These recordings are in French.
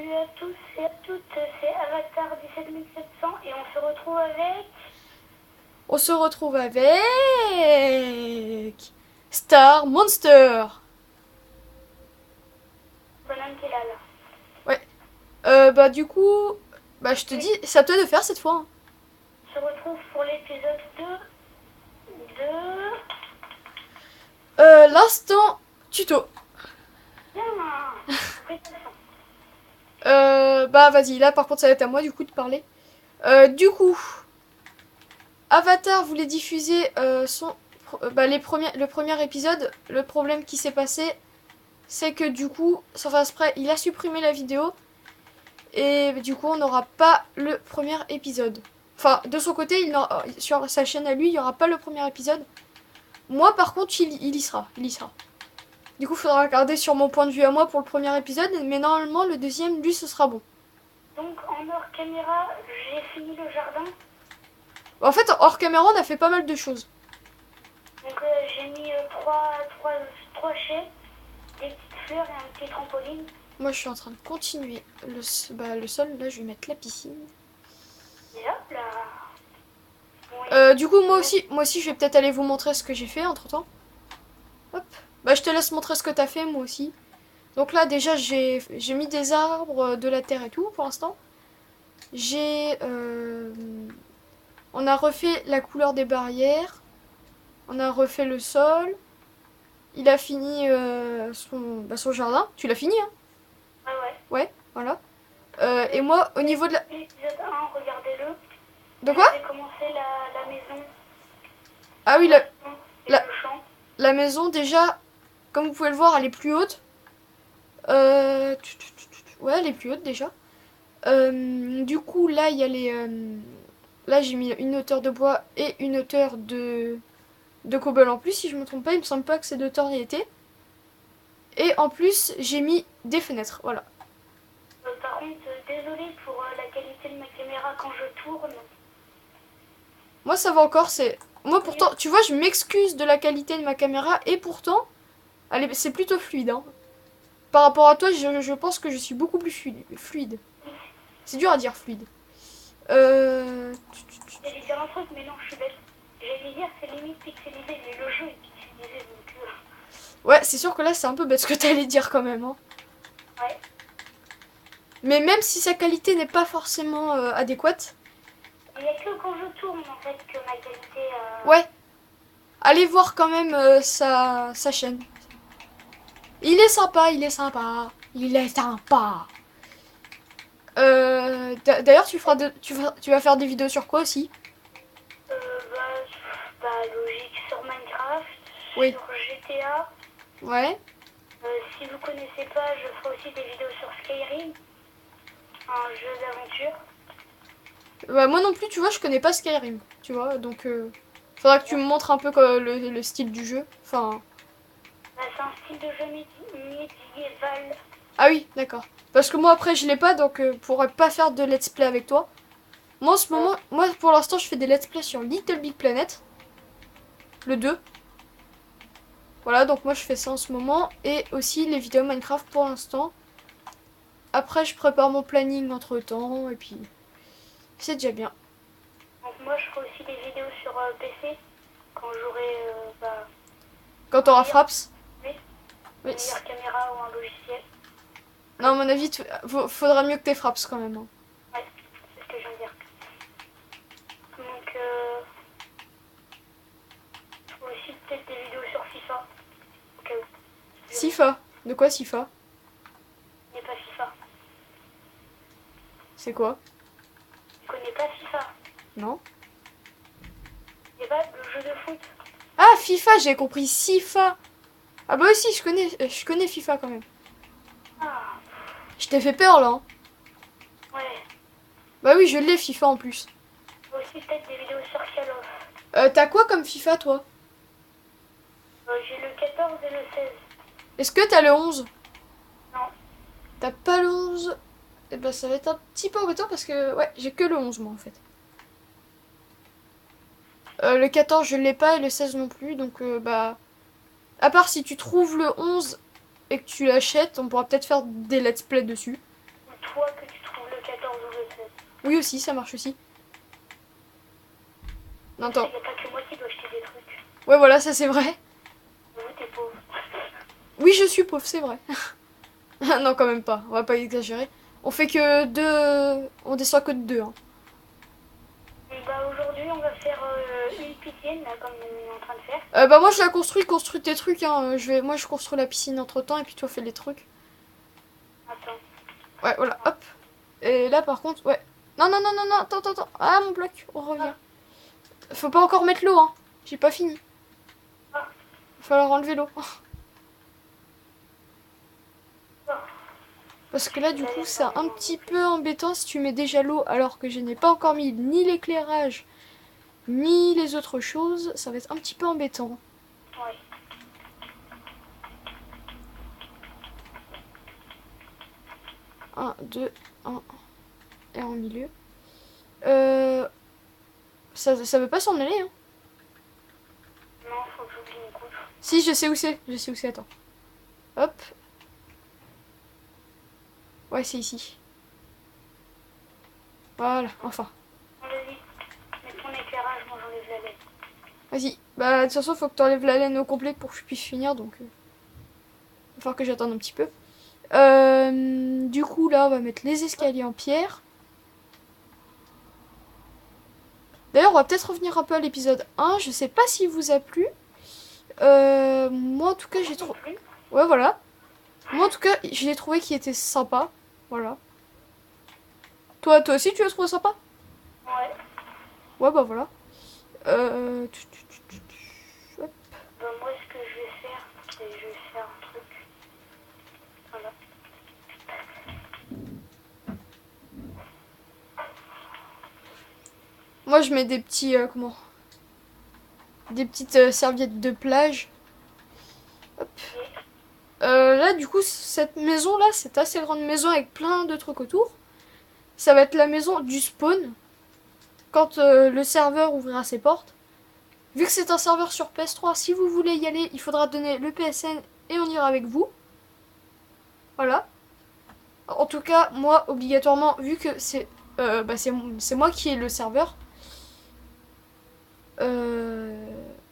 Salut à tous et à toutes, c'est Avatar 17700 et on se retrouve avec... On se retrouve avec Star Monster. Bonhomme qui est là. Ouais. Bah du coup, bah je te dis, Oui, c'est à toi de faire cette fois, hein. on se retrouve pour l'épisode 2 de... L'instant tuto. Bien, présentation. Bah vas-y, là par contre ça va être à moi du coup de parler. Du coup, Avatar voulait diffuser le premier épisode. Le problème qui s'est passé, c'est que du coup, sans faire exprès, il a supprimé la vidéo. Et du coup, on n'aura pas le premier épisode. Enfin, de son côté, sur sa chaîne à lui, il n'y aura pas le premier épisode. Moi, par contre, il y sera. Il y sera. Du coup, il faudra regarder sur mon point de vue à moi pour le premier épisode. Mais normalement, le deuxième, lui, ce sera bon. Donc en hors caméra, j'ai fini le jardin. En fait, hors caméra, on a fait pas mal de choses. Donc j'ai mis trois chaises, des petites fleurs et un petit trampoline. Moi, je suis en train de continuer le sol. Là, je vais mettre la piscine. Et hop là. Bon, Du coup, moi aussi, je vais peut-être aller vous montrer ce que j'ai fait entre-temps. Hop. Bah, je te laisse montrer ce que t'as fait, moi aussi. Donc là, déjà, j'ai mis des arbres, de la terre et tout, pour l'instant. On a refait la couleur des barrières. On a refait le sol. Il a fini son jardin. Tu l'as fini, hein? ouais. Ouais, voilà. Et moi, au niveau de la... L'épisode 1, regardez-le. De quoi? J'avais commencé la maison, Ah oui, et la, le champ. la maison, déjà, comme vous pouvez le voir, elle est plus haute. Ouais, elle est plus haute, déjà. Du coup, là, il y a là, j'ai mis une hauteur de bois et une hauteur de cobble en plus, si je me trompe pas. Il me semble pas que ces deux hauteurs y étaient. Et en plus, j'ai mis des fenêtres, voilà. Par contre, désolé pour la qualité de ma caméra quand je tourne. Moi, ça va encore, c'est... Moi, pourtant, tu vois, je m'excuse de la qualité de ma caméra, et pourtant, c'est plutôt fluide, hein. Par rapport à toi, je pense que je suis beaucoup plus fluide. C'est dur à dire, fluide. J'allais dire un truc, mais non, je suis bête. J'allais dire c'est limite pixelisé, mais le jeu est pixelisé, donc... Ouais, c'est sûr que là, c'est un peu bête ce que t'allais dire quand même, hein. Ouais. Mais même si sa qualité n'est pas forcément adéquate, Il n'y a que quand je tourne, en fait, que ma qualité... ouais, allez voir quand même sa chaîne. Il est sympa, il est sympa. Il est sympa. D'ailleurs, tu vas faire des vidéos sur quoi aussi? Logique sur Minecraft, Oui. sur GTA. Ouais. Si vous connaissez pas, je ferai aussi des vidéos sur Skyrim, un jeu d'aventure. Bah, moi non plus, tu vois, je connais pas Skyrim. Tu vois, donc faudra que tu me montres un peu le style du jeu. Enfin. C'est un style de jeu médiéval. Ah oui, d'accord. Parce que moi après je l'ai pas, donc je pourrais pas faire de let's play avec toi. Moi en ce moment, moi pour l'instant je fais des let's play sur Little Big Planet. Le 2. Voilà, donc moi je fais ça en ce moment. Et aussi les vidéos Minecraft pour l'instant. Après je prépare mon planning entre temps. Et puis c'est déjà bien. Donc moi je ferai aussi des vidéos sur PC quand j'aurai Quand t'auras Fraps. oui, Oui. une meilleure caméra ou un logiciel. Non, à mon avis, faudra mieux que t'aies Fraps quand même, hein. Ouais, c'est ce que je viens de dire. Donc je ferai aussi peut-être des vidéos sur FIFA. Au cas où. Sifa. De quoi Sifa? Je connais pas FIFA. C'est quoi? Je connais pas FIFA. Non. C'est pas le jeu de foot. Ah, FIFA, j'ai compris Sifa. Ah bah aussi, je connais FIFA quand même. Ah, Je t'ai fait peur là, hein. ouais. Bah oui, je l'ai FIFA en plus. Aussi peut-être des vidéos sur Call of. T'as quoi comme FIFA toi? J'ai le 14 et le 16. Est-ce que t'as le 11? Non. T'as pas le 11? Eh ben ça va être un petit peu embêtant parce que ouais, j'ai que le 11 moi en fait. Le 14 je l'ai pas et le 16 non plus, donc bah... À part si tu trouves le 11 et que tu l'achètes, on pourra peut-être faire des let's play dessus. Ou toi que tu trouves le 14 ou le 16. Oui aussi, ça marche aussi. Non, attends. Il n'y a pas que moi qui dois acheter des trucs. Ouais, voilà, ça c'est vrai. Vous, t'es pauvre. Oui, je suis pauvre, c'est vrai. Non, quand même pas. On va pas exagérer. On fait que deux... On descend que de deux. Hein. Bah aujourd'hui on va faire une piscine là comme on est en train de faire. Bah moi je la construis tes trucs. Hein. Moi je construis la piscine entre temps et puis toi fais les trucs. Attends. Ouais, voilà, hop. Et là par contre, ouais. Non, non, non, non, non, attends, attends, attends. Ah, mon bloc, on revient. Faut pas encore mettre l'eau, hein. J'ai pas fini. Ah. Va falloir enlever l'eau. Ah. Parce que là, du coup, c'est un petit peu embêtant si tu mets déjà l'eau alors que je n'ai pas encore mis ni l'éclairage ni les autres choses. Ça va être un petit peu embêtant. Ouais. Un, deux, un. Et en milieu. Ça veut pas s'en aller, hein. Non, faut que j'oublie une couche. Si, je sais où c'est. Je sais où c'est, attends. Hop. Ouais, c'est ici. Voilà, enfin. Vas-y, mets ton éclairage, moi j'enlève la laine. Vas-y. Bah, de toute façon, faut que tu enlèves la laine au complet pour que je puisse finir, donc... Il va falloir que j'attende un petit peu. Du coup, là, on va mettre les escaliers en pierre. D'ailleurs, on va peut-être revenir un peu à l'épisode 1. Je sais pas s'il vous a plu. Moi, en tout cas, j'ai trouvé... Ouais, voilà. Moi, en tout cas, j'ai trouvé qu'il était sympa. Voilà. Toi aussi, tu l'as trouvé sympa? Ouais. Ouais, bah voilà. Bah moi ce que je vais faire, c'est je vais faire un truc. Voilà. Moi, je mets des petits... comment? Des petites serviettes de plage. Hop. Là, du coup, cette maison-là, c'est assez grande maison avec plein de trucs autour. Ça va être la maison du spawn. Quand le serveur ouvrira ses portes. Vu que c'est un serveur sur PS3, si vous voulez y aller, il faudra donner le PSN et on ira avec vous. Voilà. En tout cas, moi, obligatoirement, vu que c'est moi qui ai le serveur.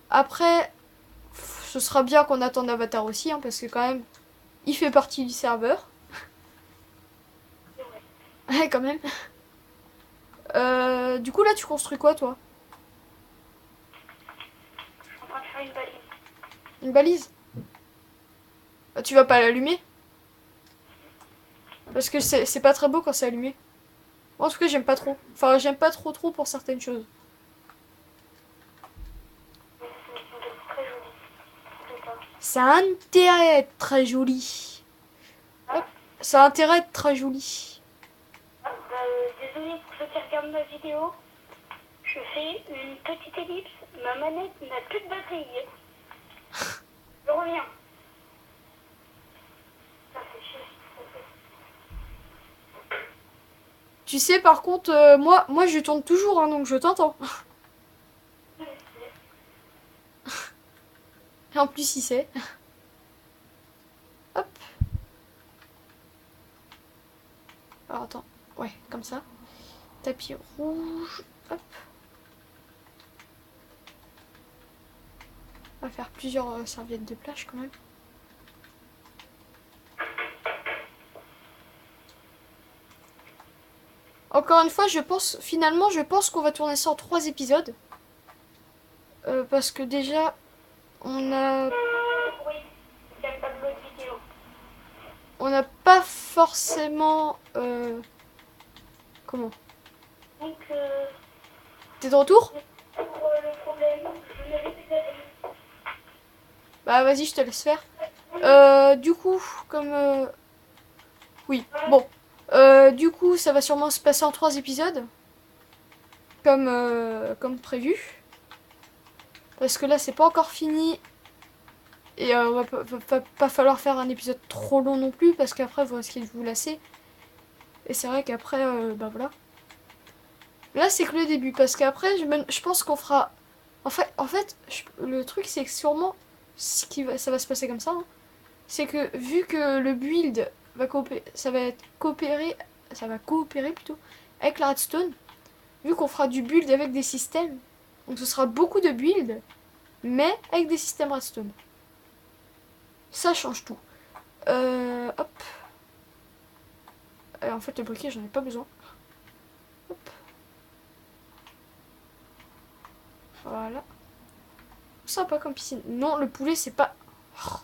Après, ce sera bien qu'on attende Avatar aussi, hein, parce que quand même, il fait partie du serveur. Ouais, quand même. Du coup, là, tu construis quoi, toi? Je suis en train de faire une balise. Une balise? Tu vas pas l'allumer? Parce que c'est pas très beau quand c'est allumé. Moi, en tout cas, j'aime pas trop. Enfin, j'aime pas trop pour certaines choses. Mais c'est très joli. Je sais pas. Ça a intérêt à être très joli. Hop. Ça a intérêt à être très joli. Ah, bah, désolé pour ceux qui regardent ma vidéo. Je fais une petite ellipse. Ma manette n'a plus de batterie. Je reviens. Ça fait chier. Tu sais, par contre, moi, je tourne toujours, hein, donc je t'entends. Et en plus, il sait. Hop. Alors, attends. Ouais, comme ça. Tapis rouge. Hop. On va faire plusieurs serviettes de plage quand même. Encore une fois, je pense qu'on va tourner ça en 3 épisodes. Parce que déjà, on a... Oui, j'aime pas de l'autre vidéo. On n'a pas forcément... comment? Donc, T'es de retour? pour le problème, je n'avais plus d'avis. Bah vas-y, je te laisse faire. Du coup, comme... Oui, bon. Du coup, ça va sûrement se passer en 3 épisodes. Comme prévu. Parce que là, c'est pas encore fini. Et va pas falloir faire un épisode trop long non plus. Parce qu'après, vous risquez de vous lasser. Et c'est vrai qu'après, bah voilà. Là, c'est que le début. Parce qu'après, je pense qu'on fera... En fait, le truc, c'est que sûrement... ça va se passer comme ça. Hein, c'est que vu que le build ça va être coopéré ça va coopérer plutôt avec la redstone. Vu qu'on fera du build avec des systèmes. Donc ce sera beaucoup de build, mais avec des systèmes redstone. Ça change tout. Hop. En fait, le briquet, j'en ai pas besoin. Hop. Voilà. Sympa comme piscine. Non, le poulet, c'est pas... Oh,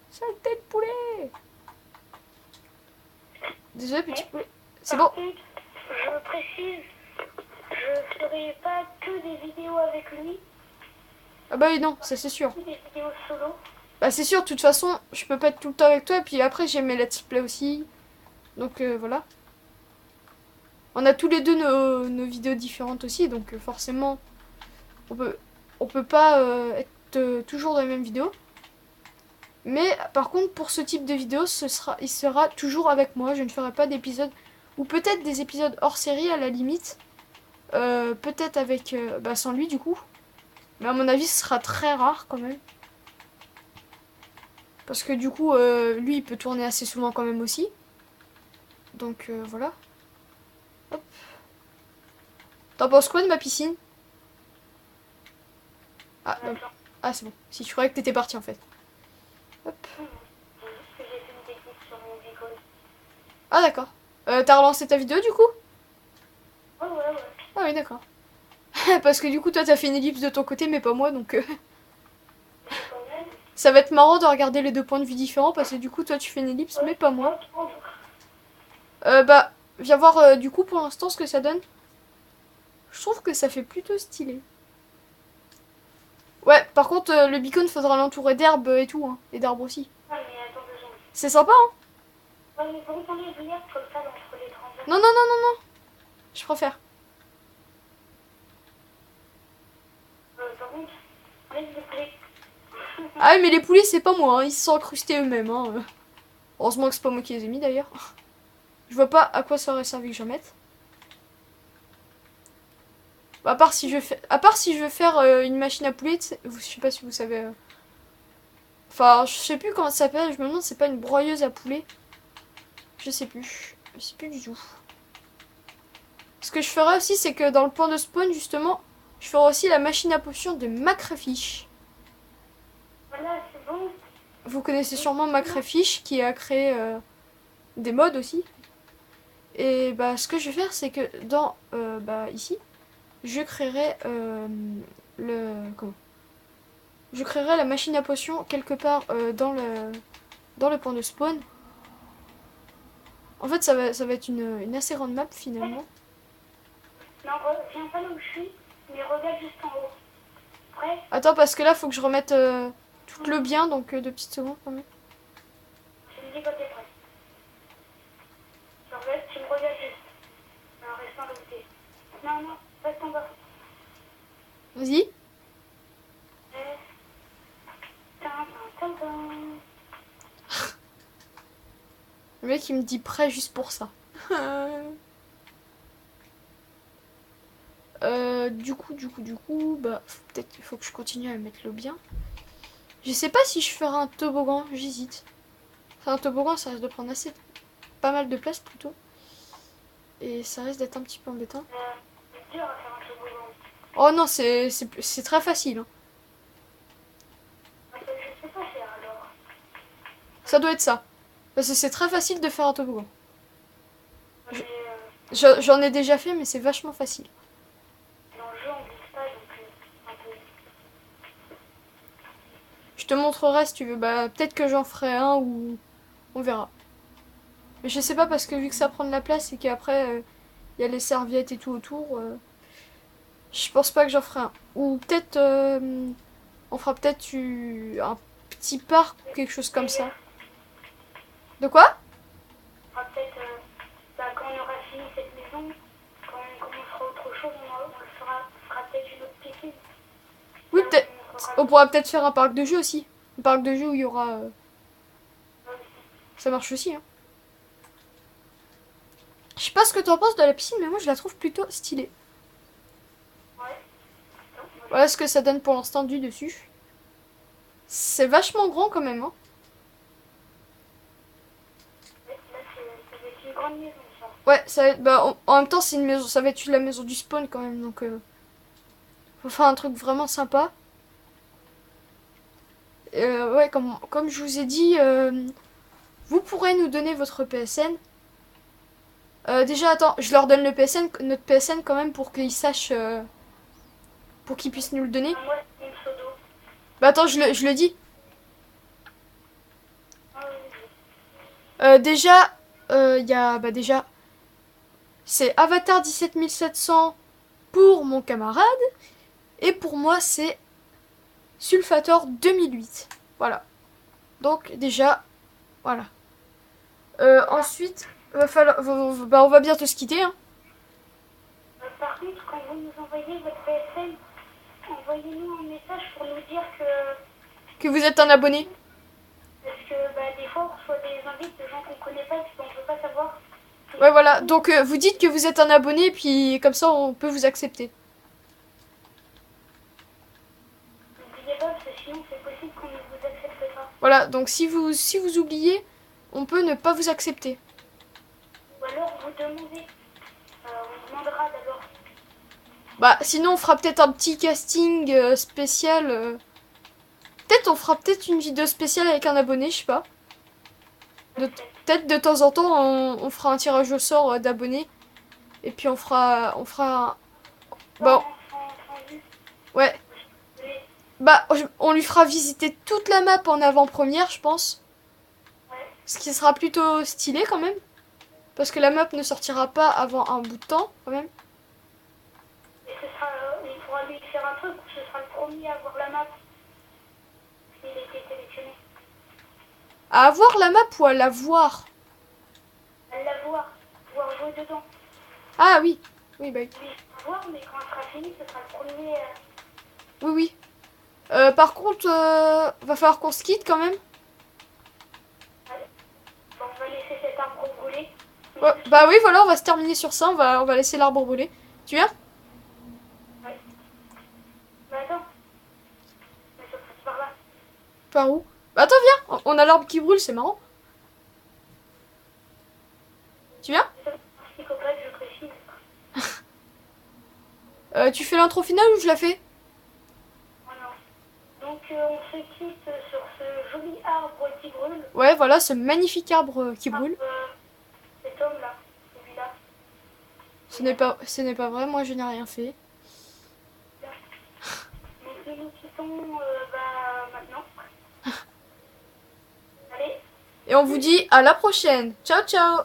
saleté de poulet. Désolé, petit poulet. C'est bon. Par contre, je précise, je ferai pas que des vidéos avec lui, Ah bah oui, non, ça c'est sûr. des vidéos solo. Bah c'est sûr, de toute façon, je peux pas être tout le temps avec toi. Et puis après, j'ai mes let's play aussi. Donc voilà. On a tous les deux nos vidéos différentes aussi. Donc forcément, on peut pas être toujours dans les mêmes vidéos. Mais par contre, pour ce type de vidéo, il sera toujours avec moi. Je ne ferai pas d'épisodes, ou peut-être des épisodes hors série à la limite. Peut-être avec, sans lui du coup. Mais à mon avis, ce sera très rare quand même. Parce que du coup, lui, il peut tourner assez souvent quand même aussi. Donc voilà. Hop. T'en penses quoi de ma piscine? Ah, non. Ah, c'est bon. Si tu croyais que t'étais parti en fait. Hop. J'ai fait une technique sur mon Beacon. Ah d'accord. T'as relancé ta vidéo du coup? Ouais. Ah oui, d'accord. Parce que du coup, toi, t'as fait une ellipse de ton côté, mais pas moi, donc... Mais quand même. ça va être marrant de regarder les deux points de vue différents, parce que du coup, toi, tu fais une ellipse, mais pas moi. Viens voir du coup pour l'instant ce que ça donne. Je trouve que ça fait plutôt stylé. Ouais, par contre, le beacon, faudra l'entourer d'herbes et tout, hein. Et d'arbres aussi. Ah, mais attends 2 secondes. C'est sympa, hein? Ouais, mais vous entendez venir comme ça entre les transactions. Non. Je préfère. Par contre, s'il vous plaît. Ah oui, mais les poulets, c'est pas moi, hein. Ils se sont incrustés eux-mêmes, hein. Heureusement que c'est pas moi qui les ai mis, d'ailleurs. Je vois pas à quoi ça aurait servi que j'en mette. À part si je veux faire une machine à poulet, je sais pas si vous savez. Enfin, je sais plus comment ça s'appelle. Je me demande si c'est pas une broyeuse à poulet. Je sais plus. Je sais plus du tout. Ce que je ferai aussi, c'est que dans le point de spawn, justement, je ferai aussi la machine à potion de Macrafish. Voilà, c'est bon. Vous connaissez sûrement Macrafish qui a créé des mods aussi. Et bah, ce que je vais faire, c'est que dans ici, je créerai je créerai la machine à potion quelque part dans le point de spawn. En fait, ça va être une assez grande map finalement. Non, viens pas là où je suis, mais regarde juste en haut. Prêt? Attends, parce que là, faut que je remette tout le bien, donc 2 petites secondes quand même. Tu me dis quand t'es prêt. En fait, tu me regardes juste. En restant là où t'es. Non, reste en bas. Vas-y. Le mec, il me dit prêt juste pour ça. Du coup, bah, peut-être qu'il faut que je continue à mettre le bien. Je sais pas si je ferai un toboggan, j'hésite. Enfin, un toboggan, ça risque de prendre pas mal de place plutôt. Et ça risque d'être un petit peu embêtant. C'est dur à faire un toboggan. Oh non, c'est très facile. Hein. Je sais pas faire alors. Ça doit être ça. Parce que c'est très facile de faire un toboggan. Mais J'en ai déjà fait, mais c'est vachement facile. dans le jeu, on glisse pas, donc un peu. Je te montrerai si tu veux. Bah, peut-être que j'en ferai un ou on verra. Mais je sais pas parce que vu que ça prend de la place et qu'après il y a les serviettes et tout autour, je pense pas que j'en ferai un. Ou peut-être on fera peut-être un petit parc ou quelque chose comme ça. De quoi? On fera peut-être, quand on aura fini cette maison, quand on commencera autre chose, on fera peut-être une autre piscine. Oui, peut-être. On pourra peut-être faire un parc de jeux aussi. Un parc de jeux où il y aura. Ça marche aussi, hein. Je sais pas ce que t'en penses de la piscine, mais moi je la trouve plutôt stylée. Ouais. Voilà ce que ça donne pour l'instant du dessus. C'est vachement grand quand même, hein. Là, c'est une grande grande maison, ça. Ouais, ça va être, bah, en même temps, c'est une maison, ça va être la maison du spawn quand même, donc faut faire un truc vraiment sympa. Ouais, comme je vous ai dit, vous pourrez nous donner votre PSN. Déjà, attends, je leur donne le PSN, notre PSN quand même pour qu'ils sachent, pour qu'ils puissent nous le donner. Moi, c'est une pseudo. Bah attends, je le dis. Ah, oui, oui. Déjà, il y a, bah déjà, c'est Avatar 17700 pour mon camarade. Et pour moi, c'est Sulfator 2008. Voilà. Donc déjà, voilà. Ensuite, bah, on va bientôt se quitter. Hein. Par contre, quand vous nous envoyez votre PSN, envoyez-nous un message pour nous dire Que vous êtes un abonné. parce que bah, des fois, on reçoit des invites de gens qu'on connaît pas et qu'on ne peut pas savoir. Ouais, voilà. Donc vous dites que vous êtes un abonné, puis comme ça, on peut vous accepter. N'oubliez pas, parce que sinon, c'est possible qu'on ne vous accepte pas. Voilà. Donc si vous oubliez, on peut ne pas vous accepter. Ou alors, vous demandez. On demandera d'abord. Bah sinon, on fera peut-être un petit casting spécial. Peut-être on fera peut-être une vidéo spéciale avec un abonné, je sais pas. Peut-être de temps en temps, on fera un tirage au sort d'abonnés. Et puis on fera. Bon, ouais. Bah, on lui fera visiter toute la map en avant-première, je pense. Ce qui sera plutôt stylé quand même. Parce que la map ne sortira pas avant un bout de temps, quand même. Et il faudra lui faire un truc où ce sera le premier à voir la map. S'il a été sélectionné. À avoir la map ou à la voir? À la voir. Pouvoir jouer dedans. Ah oui. Oui, bah oui. Oui, voir, mais quand elle sera finie, ce sera le premier. Oui, oui. Par contre, va falloir qu'on se quitte quand même. Bon, on va laisser cet arbre brûler. Ouais, bah oui, voilà, on va se terminer sur ça. On va laisser l'arbre brûler. Tu viens? Ouais. Mais attends. Mais ça passe par là. Par où? Bah attends, viens. On a l'arbre qui brûle, c'est marrant. Tu viens? C'est ça, psychopathe, je précise. Tu fais l'intro finale ou je la fais? Voilà. Donc, on se quitte sur ce joli arbre qui brûle. Ouais, voilà, ce magnifique arbre qui brûle. Cet homme-là, celui-là. Ce n'est pas vrai, moi je n'ai rien fait. Donc, nous quittons maintenant. Allez. Et on vous dit à la prochaine. Ciao, ciao.